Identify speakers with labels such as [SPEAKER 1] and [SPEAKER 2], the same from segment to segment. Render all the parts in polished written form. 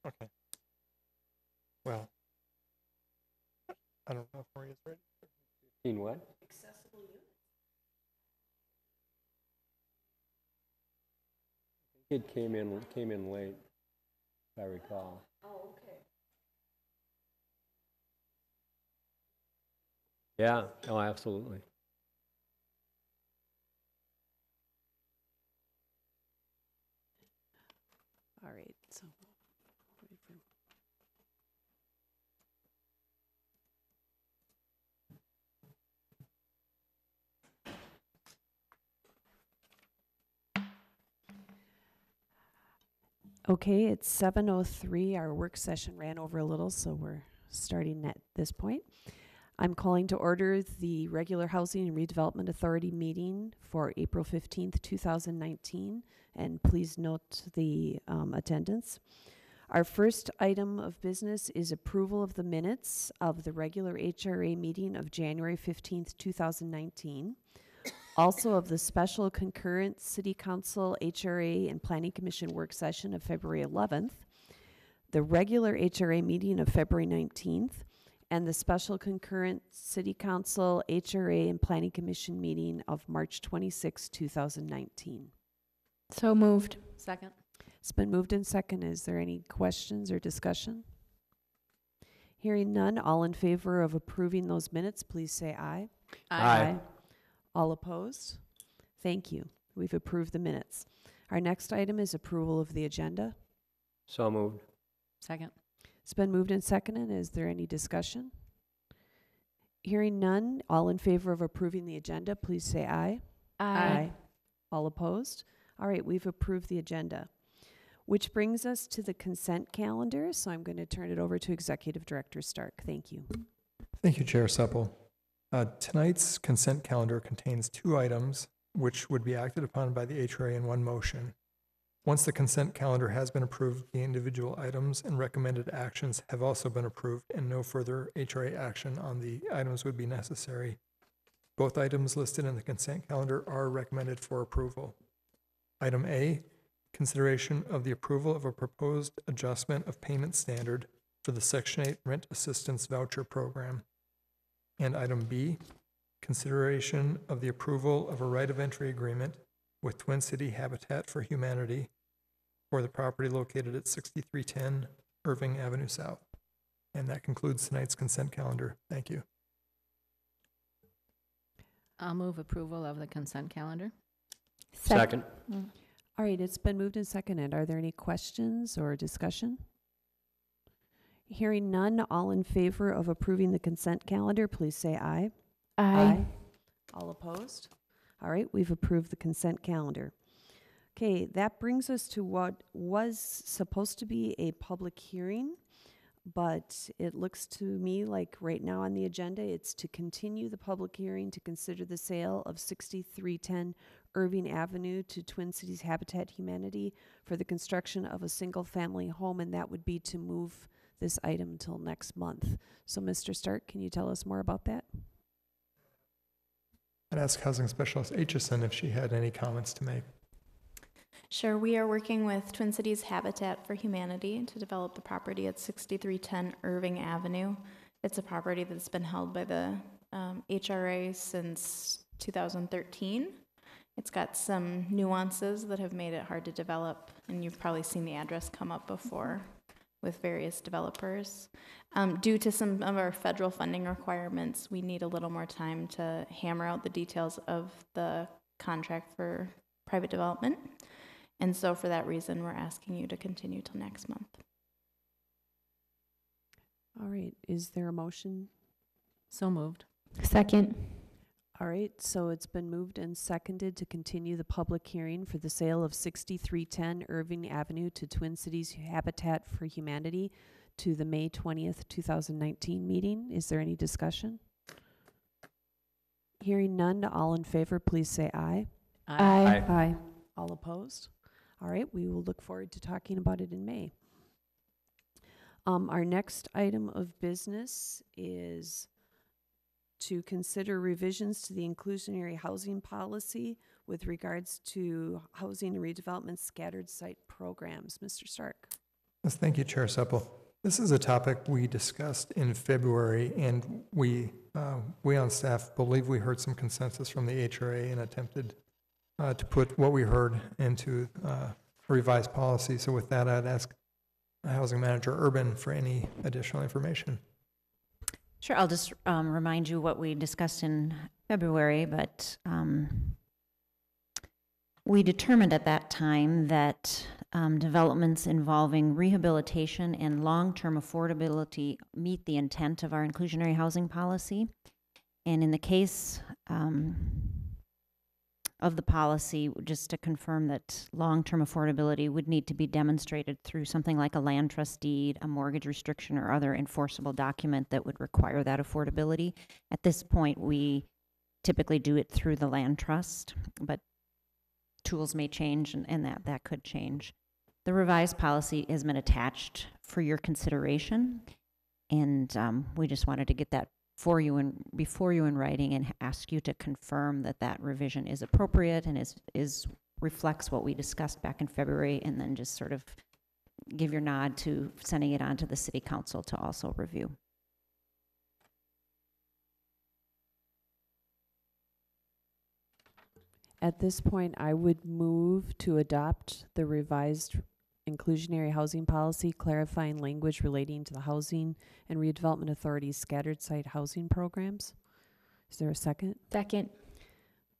[SPEAKER 1] Okay. Well, I don't know if Maria's ready.
[SPEAKER 2] In what?
[SPEAKER 3] Accessible units.
[SPEAKER 2] It came in late, if I recall.
[SPEAKER 3] Oh, okay.
[SPEAKER 2] Yeah, oh, absolutely.
[SPEAKER 3] All right, so. Okay, it's 7:03. Our work session ran over a little, so we're starting at this point. I'm calling to order the regular Housing and Redevelopment Authority meeting for April 15th, 2019, and please note the attendance. Our first item of business is approval of the minutes of the regular HRA meeting of January 15th, 2019. Also of the special concurrent City Council HRA and Planning Commission work session of February 11th, the regular HRA meeting of February 19th, and the special concurrent City Council HRA and Planning Commission meeting of March 26, 2019.
[SPEAKER 4] So moved. Second.
[SPEAKER 3] It's been moved and second. Is there any questions or discussion? Hearing none, all in favor of approving those minutes, please say aye.
[SPEAKER 2] Aye.
[SPEAKER 3] All opposed? Thank you. We've approved the minutes. Our next item is approval of the agenda.
[SPEAKER 2] So moved.
[SPEAKER 4] Second.
[SPEAKER 3] It's been moved and seconded. Is there any discussion? Hearing none, all in favor of approving the agenda, please say aye.
[SPEAKER 4] Aye.
[SPEAKER 3] All opposed? All right, we've approved the agenda. Which brings us to the consent calendar, so I'm going to turn it over to Executive Director Stark. Thank you.
[SPEAKER 1] Thank you, Chair Supple. Tonight's consent calendar contains 2 items which would be acted upon by the HRA in one motion. Once the consent calendar has been approved, the individual items and recommended actions have also been approved, and no further HRA action on the items would be necessary. Both items listed in the consent calendar are recommended for approval. Item A, consideration of the approval of a proposed adjustment of payment standard for the Section 8 Rent Assistance Voucher Program. And item B, consideration of the approval of a right of entry agreement with Twin City Habitat for Humanity for the property located at 6310 Irving Avenue South. And that concludes tonight's consent calendar. Thank you.
[SPEAKER 4] I'll move approval of the consent calendar.
[SPEAKER 2] Second.
[SPEAKER 3] All right, it's been moved and seconded. Are there any questions or discussion? Hearing none, all in favor of approving the consent calendar, please say aye. All opposed? All right, we've approved the consent calendar. Okay, that brings us to what was supposed to be a public hearing, but it looks to me like right now on the agenda, it's to continue the public hearing to consider the sale of 6310 Irving Avenue to Twin Cities Habitat Humanity for the construction of a single-family home, and that would be to move this item until next month. So, Mr. Stark, can you tell us more about that?
[SPEAKER 1] I'd ask Housing Specialist Aitchison if she had any comments to make.
[SPEAKER 5] Sure, we are working with Twin Cities Habitat for Humanity to develop the property at 6310 Irving Avenue. It's a property that's been held by the HRA since 2013. It's got some nuances that have made it hard to develop, and you've probably seen the address come up before with various developers. Due to some of our federal funding requirements, we need a little more time to hammer out the details of the contract for private development. And so for that reason, we're asking you to continue till next month.
[SPEAKER 3] All right, is there a motion?
[SPEAKER 4] So moved.
[SPEAKER 6] Second.
[SPEAKER 3] All right, so it's been moved and seconded to continue the public hearing for the sale of 6310 Irving Avenue to Twin Cities Habitat for Humanity to the May 20th, 2019 meeting. Is there any discussion? Hearing none, all in favor, please say aye.
[SPEAKER 6] Aye.
[SPEAKER 3] Aye. All opposed? All right, we will look forward to talking about it in May. Our next item of business is to consider revisions to the inclusionary housing policy with regards to housing and redevelopment scattered site programs. Mr. Stark.
[SPEAKER 1] Yes, thank you, Chair Supple. This is a topic we discussed in February, and we on staff believe we heard some consensus from the HRA and attempted to put what we heard into revised policy. So with that, I'd ask Housing Manager Urban for any additional information.
[SPEAKER 6] Sure, I'll just remind you what we discussed in February, but we determined at that time that developments involving rehabilitation and long-term affordability meet the intent of our inclusionary housing policy. And in the case of the policy, just to confirm that long-term affordability would need to be demonstrated through something like a land trust deed, a mortgage restriction, or other enforceable document that would require that affordability. At this point, we typically do it through the land trust, but tools may change, and that could change. The revised policy has been attached for your consideration, and we just wanted to get that for you and before you in writing and ask you to confirm that that revision is appropriate and reflects what we discussed back in February, and then just sort of give your nod to sending it on to the City Council to also review.
[SPEAKER 3] At this point, I would move to adopt the revised inclusionary housing policy, clarifying language relating to the Housing and Redevelopment Authority's scattered site housing programs. Is there a second?
[SPEAKER 5] Second.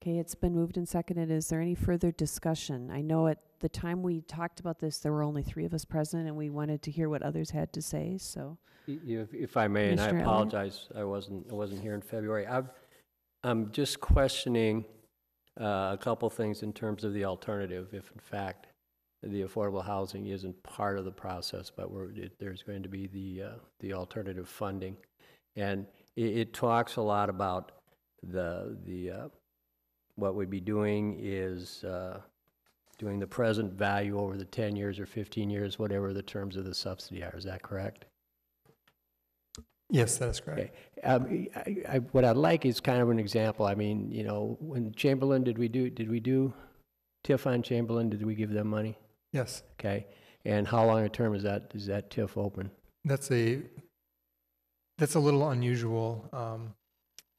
[SPEAKER 3] Okay, it's been moved and seconded. Is there any further discussion? I know at the time we talked about this, there were only 3 of us present, and we wanted to hear what others had to say, so.
[SPEAKER 2] If I may, and I
[SPEAKER 3] Commissioner Elliott?
[SPEAKER 2] apologize, I wasn't here in February. I'm just questioning a couple things in terms of the alternative, if in fact the affordable housing isn't part of the process, but there's going to be the alternative funding. And it talks a lot about what we'd be doing is doing the present value over the 10 years or 15 years, whatever the terms of the subsidy are. Is that correct?
[SPEAKER 1] Yes, that is correct.
[SPEAKER 2] Okay. What I'd like is kind of an example. I mean, you know, when Chamberlain, did we do TIF on Chamberlain? Did we give them money?
[SPEAKER 1] Yes,
[SPEAKER 2] Okay. And how long a term is that TIF open?
[SPEAKER 1] that's a little unusual.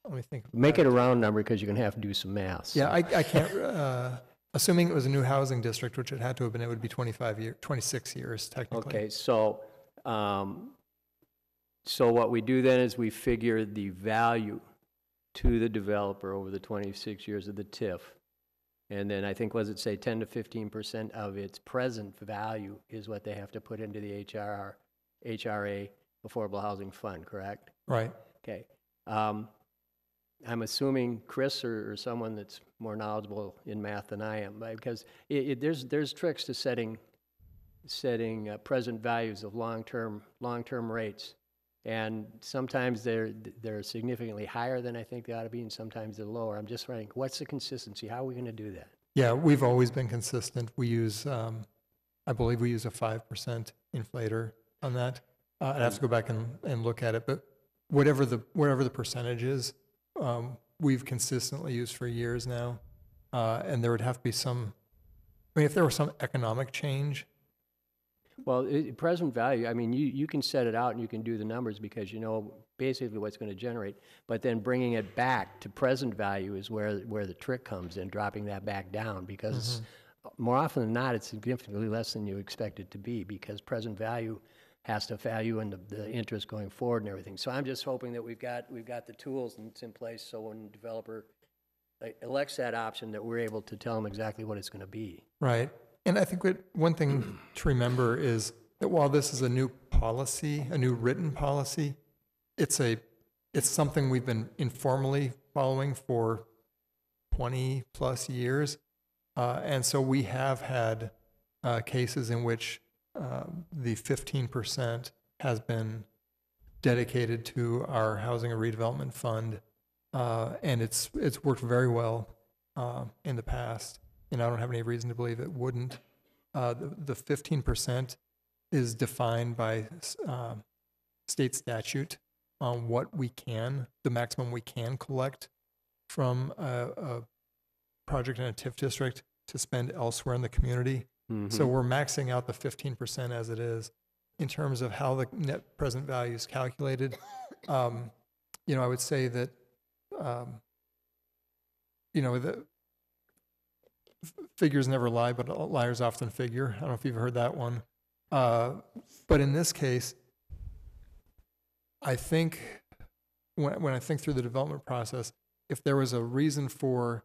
[SPEAKER 1] Let me think.
[SPEAKER 2] Make it a round number because you're going to have to do some math.
[SPEAKER 1] Yeah, I can't, assuming it was a new housing district, which it had to have been, it would be 26 years technically.
[SPEAKER 2] Okay, so what we do then is we figure the value to the developer over the 26 years of the TIF. And then I think, was it say 10 to 15% of its present value is what they have to put into the HRA Affordable Housing Fund, correct?
[SPEAKER 1] Right.
[SPEAKER 2] Okay. I'm assuming Chris or someone that's more knowledgeable in math than I am, because there's tricks to setting present values of long-term rates. And sometimes they're significantly higher than I think they ought to be, and sometimes they're lower. I'm just wondering, what's the consistency? How are we going to do that?
[SPEAKER 1] Yeah, we've always been consistent. We use, I believe we use a 5% inflator on that. I'd have to go back and look at it, but whatever the percentage is, we've consistently used for years now. And there would have to be if there were some economic change.
[SPEAKER 2] Well, present value, I mean, you can set it out and you can do the numbers because you know basically what's going to generate, but then bringing it back to present value is where the trick comes in, dropping that back down, because more often than not, it's significantly less than you expect it to be, because present value has to value in the interest going forward and everything. So I'm just hoping that we've got the tools and it's in place, so when the developer elects that option, that we're able to tell them exactly what it's going to be.
[SPEAKER 1] Right. And I think one thing to remember is that while this is a new policy, a new written policy, it's something we've been informally following for 20 plus years. And so we have had cases in which the 15% has been dedicated to our Housing and Redevelopment Fund. And it's worked very well in the past. And I don't have any reason to believe it wouldn't. The 15% is defined by state statute on the maximum we can collect from a project in a TIF district to spend elsewhere in the community. So we're maxing out the 15% as it is. in terms of how the net present value is calculated, I would say that, the figures never lie, but liars often figure. I don't know if you've heard that one. But in this case, I think when I think through the development process, if there was a reason for,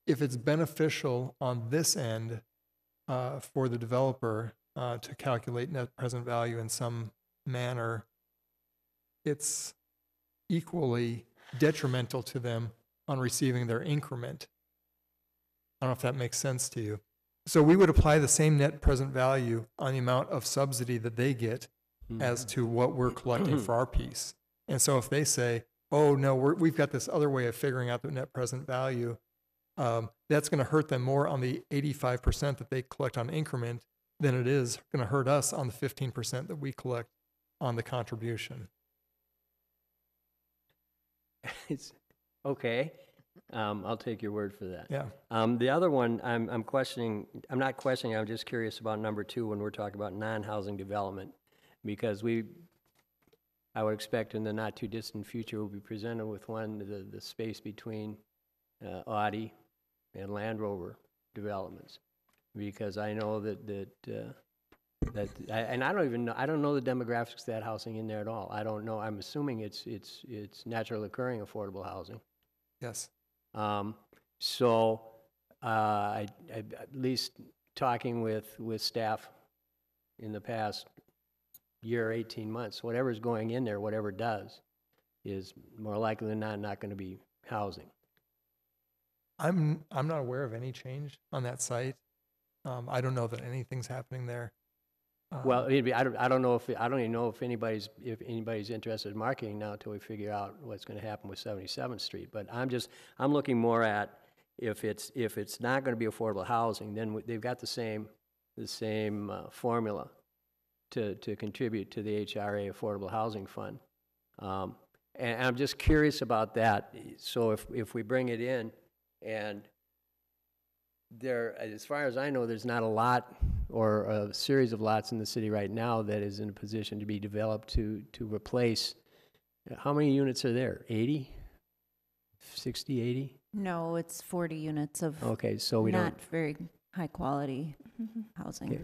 [SPEAKER 1] if it's beneficial on this end for the developer to calculate net present value in some manner, it's equally detrimental to them on receiving their increment. I don't know if that makes sense to you. So we would apply the same net present value on the amount of subsidy that they get as to what we're collecting for our piece. And so if they say, oh, no, we've got this other way of figuring out the net present value, that's going to hurt them more on the 85% that they collect on increment than it is going to hurt us on the 15% that we collect on the contribution.
[SPEAKER 2] It's okay. I'll take your word for that.
[SPEAKER 1] Yeah.
[SPEAKER 2] The other one, I'm questioning. I'm not questioning. I'm just curious about number 2 when we're talking about non-housing development, because I would expect in the not too distant future we'll be presented with the space between Audi and Land Rover developments, because I know that and I don't know the demographics of that housing in there at all. I don't know. I'm assuming it's naturally occurring affordable housing.
[SPEAKER 1] Yes.
[SPEAKER 2] So I at least talking with staff in the past year, 18 months, whatever's going in there, whatever it does, is more likely than not going to be housing.
[SPEAKER 1] I'm not aware of any change on that site. I don't know that anything's happening there.
[SPEAKER 2] Well, I don't know I don't even know if anybody's interested in marketing now until we figure out what's going to happen with 77th Street. But I'm looking more at if it's not going to be affordable housing, then they've got the same formula to contribute to the HRA Affordable Housing Fund. And I'm just curious about that. So if we bring it in, and there, as far as I know, there's not a lot or a series of lots in the city right now that is in a position to be developed to replace. How many units are there? 80? 60, 80?
[SPEAKER 6] No, it's 40 units of
[SPEAKER 2] Okay, so we
[SPEAKER 6] not very high quality housing.
[SPEAKER 2] Okay.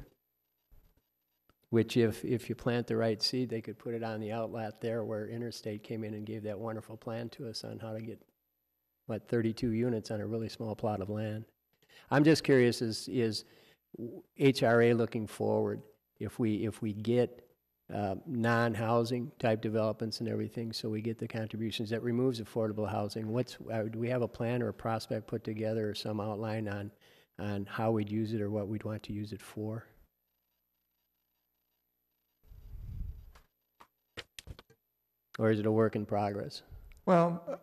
[SPEAKER 2] Which if you plant the right seed, they could put it on the outlet there where Interstate came in and gave that wonderful plan to us on how to get, 32 units on a really small plot of land. I'm just curious, is HRA looking forward, if we get non-housing type developments and everything, so we get the contributions, that removes affordable housing, do we have a plan or a prospect put together or some outline on how we'd use it or what we'd want to use it for? Or is it a work in progress?
[SPEAKER 1] Well,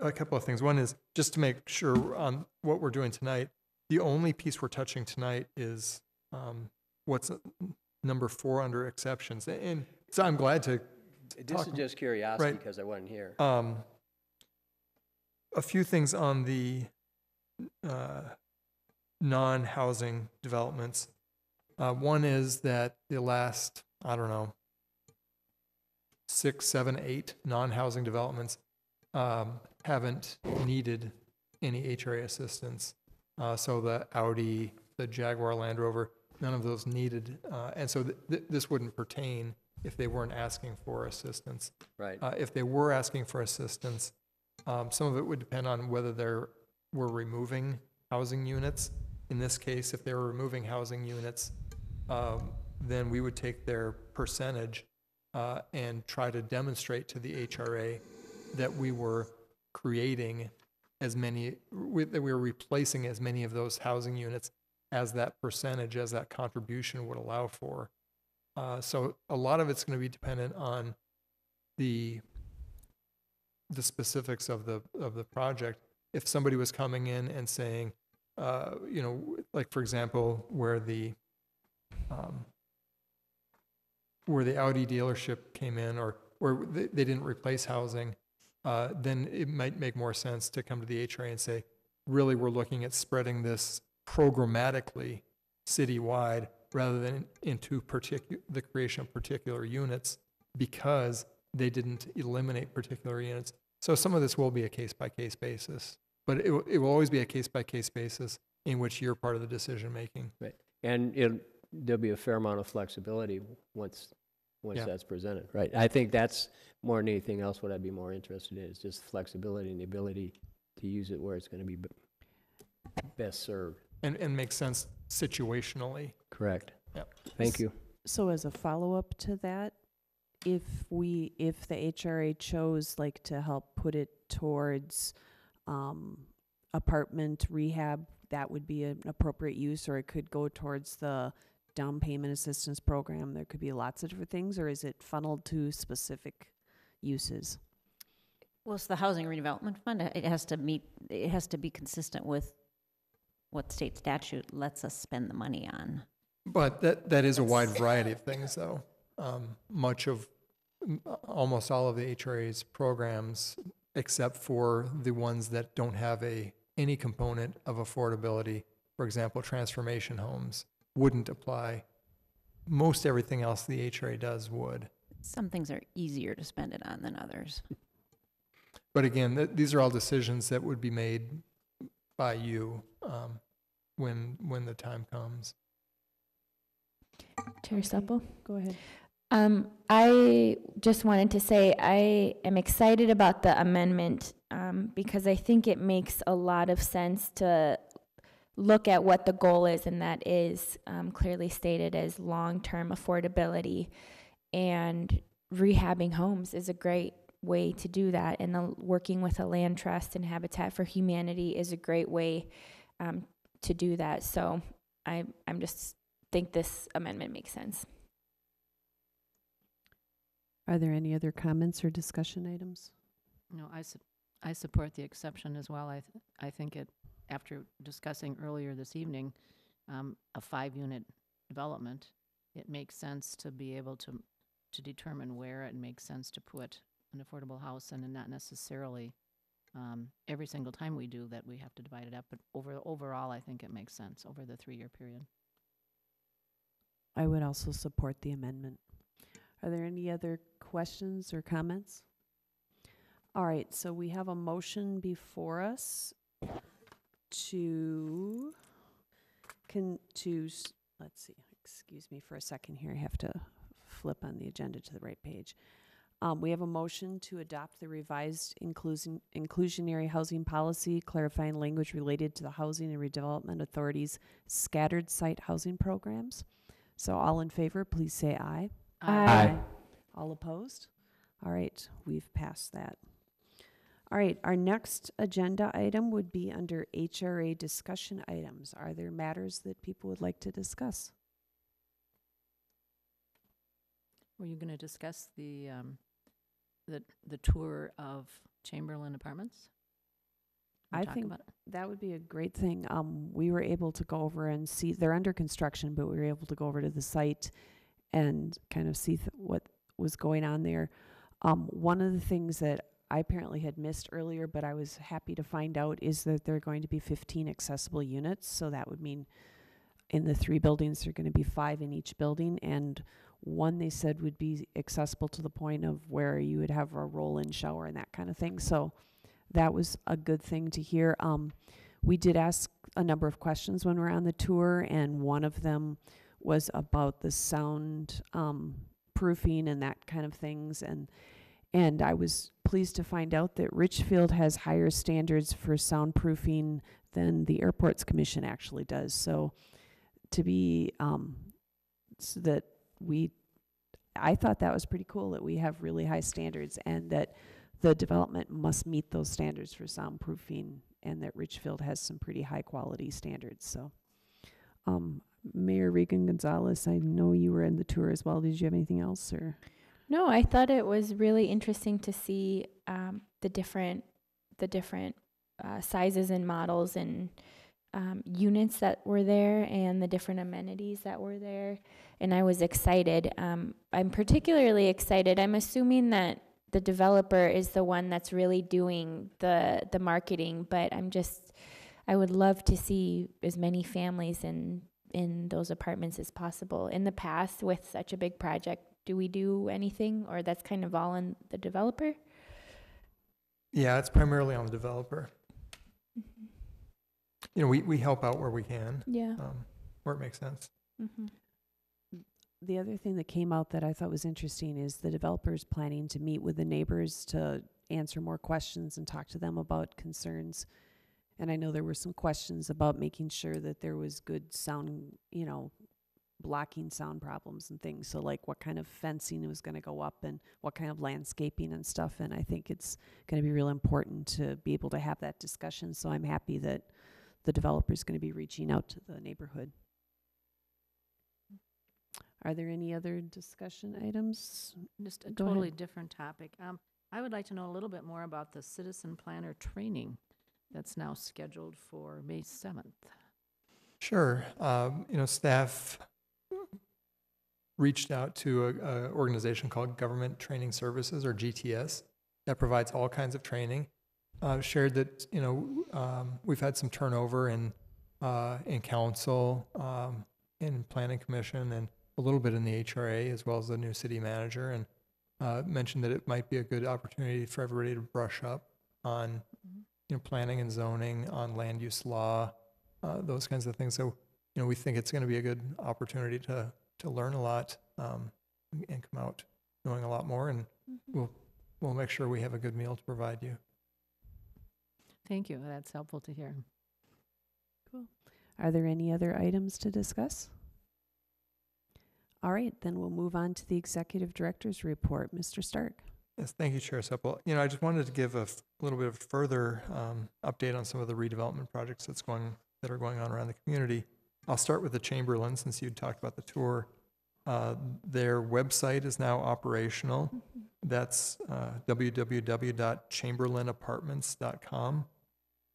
[SPEAKER 1] a couple of things. One is just to make sure on what we're doing tonight, the only piece we're touching tonight is what's number 4 under exceptions. And so I'm glad to
[SPEAKER 2] This
[SPEAKER 1] talk.
[SPEAKER 2] is just curiosity
[SPEAKER 1] Right.
[SPEAKER 2] because I wasn't here.
[SPEAKER 1] A few things on the non-housing developments. One is that the last, 6, 7, 8 non-housing developments haven't needed any HRA assistance. So the Audi, the Jaguar Land Rover, none of those needed. And so this wouldn't pertain if they weren't asking for assistance.
[SPEAKER 2] Right.
[SPEAKER 1] If they were asking for assistance, some of it would depend on whether we're removing housing units. In this case, if they were removing housing units, then we would take their percentage and try to demonstrate to the HRA that we were creating that we were replacing as many of those housing units as that percentage, as that contribution would allow for. So a lot of it's going to be dependent on the specifics of the project. If somebody was coming in and saying, like for example, where the Audi dealership came in, or where they didn't replace housing, then it might make more sense to come to the HRA and say, really, we're looking at spreading this programmatically citywide rather than into the creation of particular units because they didn't eliminate particular units. So some of this will be a case-by-case basis, but it will always be a case-by-case basis in which you're part of the decision-making.
[SPEAKER 2] Right. And there'll be a fair amount of flexibility once
[SPEAKER 1] Yeah.
[SPEAKER 2] that's presented, right? I think that's more than anything else what I'd be more interested in is just flexibility and the ability to use it where it's going to be best served.
[SPEAKER 1] And makes sense situationally.
[SPEAKER 2] Correct.
[SPEAKER 1] Yep.
[SPEAKER 2] Thank you.
[SPEAKER 3] So as a follow-up to that, if the HRA chose like to help put it towards apartment rehab, that would be an appropriate use, or it could go towards the down payment assistance program. There could be lots of different things, or is it funneled to specific uses?
[SPEAKER 6] Well, it's the Housing Redevelopment Fund. It has to be consistent with what state statute lets us spend the money on.
[SPEAKER 1] But that is a wide variety of things, though. Almost all of the HRA's programs, except for the ones that don't have any component of affordability, for example, transformation homes, wouldn't apply. Most everything else the HRA does would.
[SPEAKER 6] Some things are easier to spend it on than others.
[SPEAKER 1] But again, these are all decisions that would be made by you when the time comes.
[SPEAKER 7] Chair Supple?
[SPEAKER 3] Go ahead.
[SPEAKER 7] I just wanted to say I am excited about the amendment because I think it makes a lot of sense to look at what the goal is, and that is clearly stated as long-term affordability. And rehabbing homes is a great way to do that, and working with a land trust and Habitat for Humanity is a great way to do that. So I'm just think this amendment makes sense.
[SPEAKER 3] Are there any other comments or discussion items?
[SPEAKER 4] No, I support the exception as well. I think after discussing earlier this evening, a 5-unit development, it makes sense to be able to determine where it makes sense to put an affordable house, and not necessarily every single time we do that we have to divide it up. But overall, I think it makes sense over the 3-year period.
[SPEAKER 3] I would also support the amendment. Are there any other questions or comments? All right, so we have a motion before us let's see, excuse me for a second here. I have to flip on the agenda to the right page. We have a motion to adopt the revised inclusionary housing policy, clarifying language related to the Housing and Redevelopment Authority's scattered site housing programs. So all in favor, please say aye.
[SPEAKER 7] Aye.
[SPEAKER 3] All opposed? All right, we've passed that. All right, our next agenda item would be under HRA discussion items. Are there matters that people would like to discuss?
[SPEAKER 4] Were you going to discuss the tour of Chamberlain Apartments?
[SPEAKER 3] I think that would be a great thing. We were able to go over and see, they're under construction, but we were able to go over to the site and kind of see what was going on there. One of the things that I apparently had missed earlier, but I was happy to find out, is that there are going to be 15 accessible units. So that would mean in the 3 buildings, there are going to be 5 in each building, and one they said would be accessible to the point of where you would have a roll-in shower and that kind of thing. So that was a good thing to hear. We did ask a number of questions when we were on the tour, and one of them was about the sound proofing and that kind of things. And I was pleased to find out that Richfield has higher standards for soundproofing than the Airports Commission actually does. So to be, so that I thought that was pretty cool that we have really high standards, and that the development must meet those standards for soundproofing, and that Richfield has some pretty high quality standards. So Mayor Regan Gonzalez, I know you were in the tour as well. Did you have anything else, or?
[SPEAKER 7] No, I thought it was really interesting to see the different sizes and models and units that were there, and the different amenities that were there. And I was excited. I'm particularly excited. I'm assuming that the developer is the one that's really doing the marketing, but I would love to see as many families and in those apartments as possible. In the past, with such a big project, do we do anything, or that's kind of all on the developer?
[SPEAKER 1] Yeah, it's primarily on the developer. You know, we help out where we can,
[SPEAKER 7] Yeah.
[SPEAKER 1] where it makes sense.
[SPEAKER 7] Mm-hmm.
[SPEAKER 3] The other thing that came out that I thought was interesting is the developer's planning to meet with the neighbors to answer more questions and talk to them about concerns. And I know there were some questions about making sure that there was good sound, you know, blocking sound problems and things. So like what kind of fencing was going to go up and what kind of landscaping and stuff. And I think it's going to be real important to be able to have that discussion. So I'm happy that the developer's going to be reaching out to the neighborhood. Are there any other discussion items?
[SPEAKER 4] Just a
[SPEAKER 3] Go ahead.
[SPEAKER 4] totally different topic. I would like to know a little bit more about the citizen planner training that's now scheduled for May 7th.
[SPEAKER 1] Sure. You know, staff reached out to a organization called Government Training Services, or GTS, that provides all kinds of training. Shared that, you know, we've had some turnover in council, in planning commission, and a little bit in the HRA, as well as the new city manager, and mentioned that it might be a good opportunity for everybody to brush up on, you know, planning and zoning, on land use law, those kinds of things. So, you know, we think it's going to be a good opportunity to learn a lot, and come out knowing a lot more, and we'll make sure we have a good meal to provide you.
[SPEAKER 4] Thank you. That's helpful to hear.
[SPEAKER 3] Cool. Are there any other items to discuss? All right, then we'll move on to the executive director's report. Mr. Stark.
[SPEAKER 1] Yes, thank you, Chair Supple. You know, I just wanted to give a little bit of further update on some of the redevelopment projects that are going on around the community. I'll start with the Chamberlain, since you talked about the tour. Their website is now operational. That's www.chamberlainapartments.com.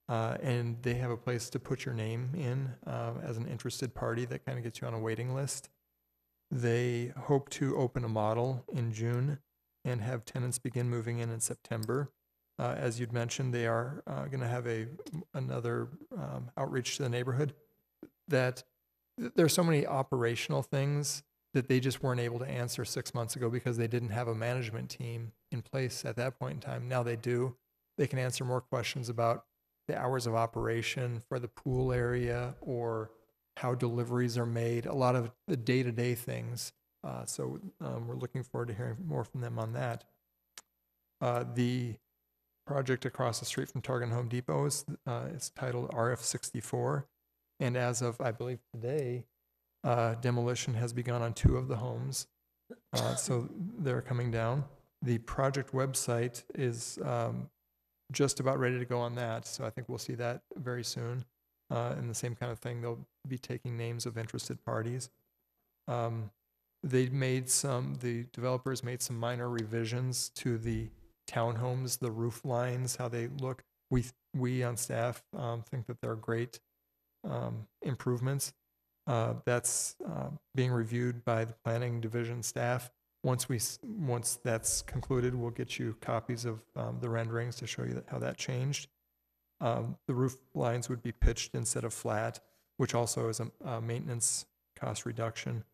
[SPEAKER 1] And they have a place to put your name in as an interested party that kind of gets you on a waiting list. They hope to open a model in June and have tenants begin moving in September. As you'd mentioned, they are going to have another outreach to the neighborhood. That there's so many operational things that they just weren't able to answer 6 months ago because they didn't have a management team in place at that point in time. Now they do. They can answer more questions about the hours of operation for the pool area, or how deliveries are made, a lot of the day-to-day things. So we're looking forward to hearing more from them on that. The project across the street from Target and Home Depot is titled RF64. And as of, I believe, today, demolition has begun on 2 of the homes. So they're coming down. The project website is just about ready to go on that. So I think we'll see that very soon. And the same kind of thing, they'll be taking names of interested parties. The developers made some minor revisions to the townhomes, the roof lines, how they look. We on staff think that they're great improvements. That's being reviewed by the planning division staff. Once that's concluded, we'll get you copies of the renderings to show you how that changed. The roof lines would be pitched instead of flat, which also is a maintenance cost reduction.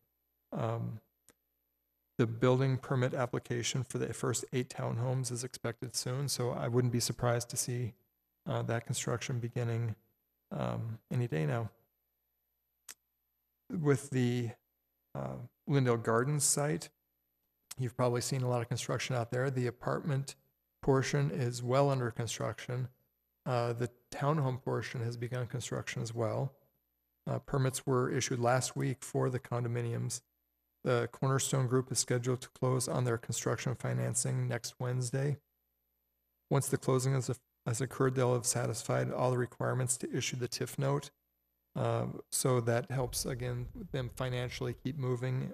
[SPEAKER 1] The building permit application for the first 8 townhomes is expected soon, so I wouldn't be surprised to see that construction beginning any day now. With the Lindale Gardens site, you've probably seen a lot of construction out there. The apartment portion is well under construction. The townhome portion has begun construction as well. Permits were issued last week for the condominiums. The Cornerstone Group is scheduled to close on their construction financing next Wednesday. Once the closing has occurred, they'll have satisfied all the requirements to issue the TIF note. So that helps, again, them financially keep moving.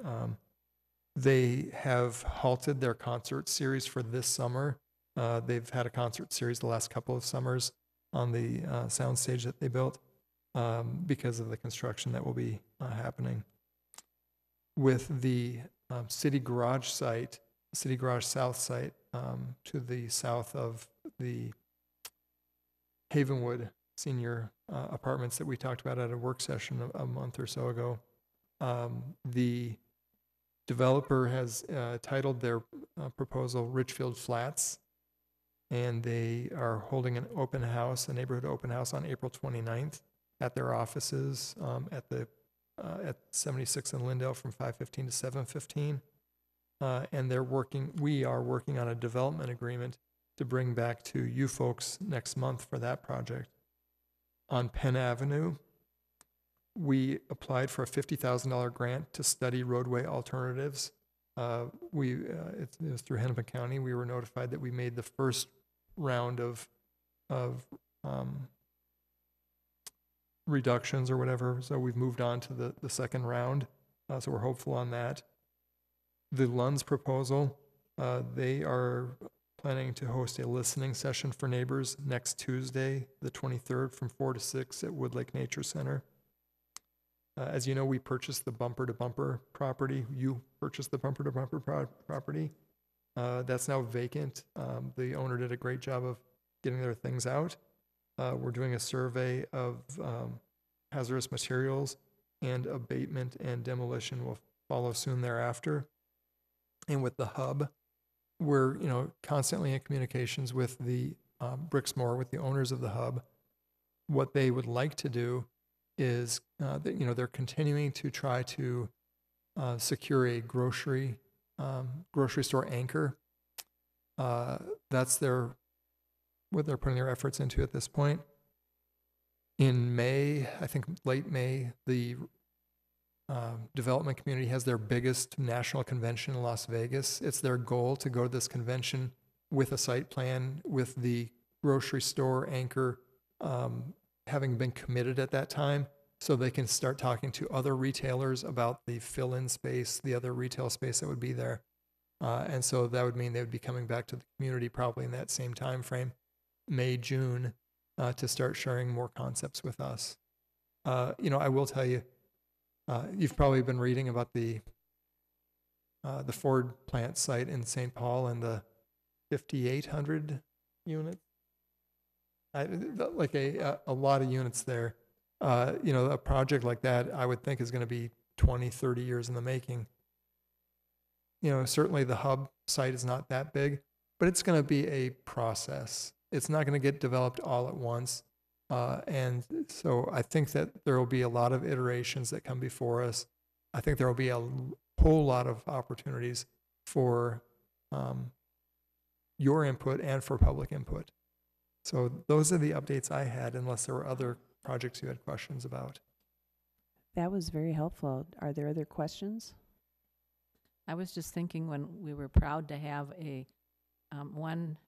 [SPEAKER 1] They have halted their concert series for this summer. They've had a concert series the last couple of summers on the soundstage that they built because of the construction that will be happening. With the City Garage site, City Garage South site, to the south of the Havenwood senior apartments that we talked about at a work session a month or so ago. The developer has titled their proposal Richfield Flats, and they are holding an open house, a neighborhood open house on April 29th at their offices at 76 in Lindale from 5:15 to 7:15. And we are working on a development agreement to bring back to you folks next month for that project. On Penn Avenue, we applied for a $50,000 grant to study roadway alternatives. It was through Hennepin County. We were notified that we made the first round of reductions or whatever, so we've moved on to the second round. So we're hopeful on that. The Lunds proposal, they are planning to host a listening session for neighbors next Tuesday, the 23rd, from 4 to 6 at Woodlake Nature Center. As you know, we purchased the bumper-to-bumper property. You purchased the bumper-to-bumper property. That's now vacant. The owner did a great job of getting their things out. We're doing a survey of hazardous materials, and abatement and demolition will follow soon thereafter. And with the hub, we're constantly in communications with the Brixmor, with the owners of the hub. What they would like to do is, they're continuing to try to secure a grocery store anchor. That's what they're putting their efforts into at this point. In May, I think late May, the development community has their biggest national convention in Las Vegas. It's their goal to go to this convention with a site plan, with the grocery store anchor having been committed at that time, so they can start talking to other retailers about the fill-in space, the other retail space that would be there. And so that would mean they would be coming back to the community probably in that same time frame, May, June, to start sharing more concepts with us. I will tell you, you've probably been reading about the Ford plant site in St. Paul and the 5,800 units. Like a lot of units there. A project like that, I would think, is going to be 20, 30 years in the making. Certainly the hub site is not that big, but it's going to be a process. It's not going to get developed all at once. And so I think that there will be a lot of iterations that come before us. I think there will be a whole lot of opportunities for your input and for public input. So those are the updates I had, unless there were other projects you had questions about.
[SPEAKER 3] That was very helpful. Are there other questions?
[SPEAKER 4] I was just thinking, when we were proud to have a one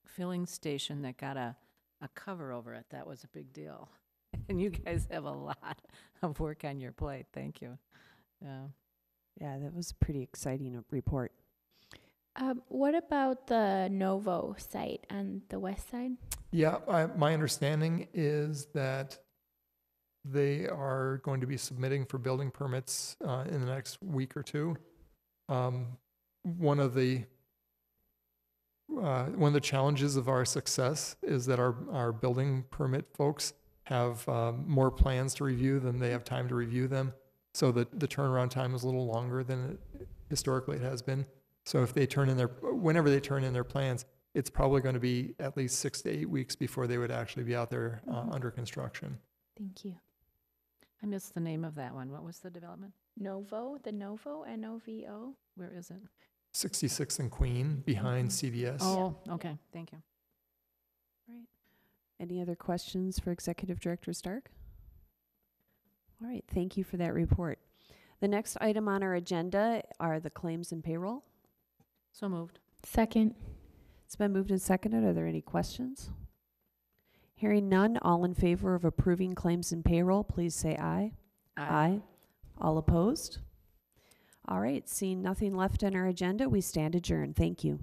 [SPEAKER 4] filling station that got a cover over it. That was a big deal. And you guys have a lot of work on your plate. Thank you.
[SPEAKER 3] Yeah, that was a pretty exciting report.
[SPEAKER 7] What about the Novo site on the west side?
[SPEAKER 1] Yeah, my understanding is that they are going to be submitting for building permits in the next week or two. One of the challenges of our success is that our building permit folks have more plans to review than they have time to review them. So the turnaround time is a little longer than historically it has been. So if whenever they turn in their plans, it's probably going to be at least 6 to 8 weeks before they would actually be out there under construction.
[SPEAKER 7] Thank you.
[SPEAKER 4] I missed the name of that one. What was the development?
[SPEAKER 7] Novo, N-O-V-O.
[SPEAKER 4] Where is it?
[SPEAKER 1] 66 and Queen, behind CVS.
[SPEAKER 4] Oh, okay. Thank you.
[SPEAKER 3] Right. Any other questions for Executive Director Stark? All right, thank you for that report. The next item on our agenda are the claims and payroll.
[SPEAKER 4] So moved.
[SPEAKER 7] Second.
[SPEAKER 3] It's been moved and seconded. Are there any questions? Hearing none, all in favor of approving claims and payroll, please say aye. Aye. All opposed? All right, seeing nothing left on our agenda, we stand adjourned. Thank you.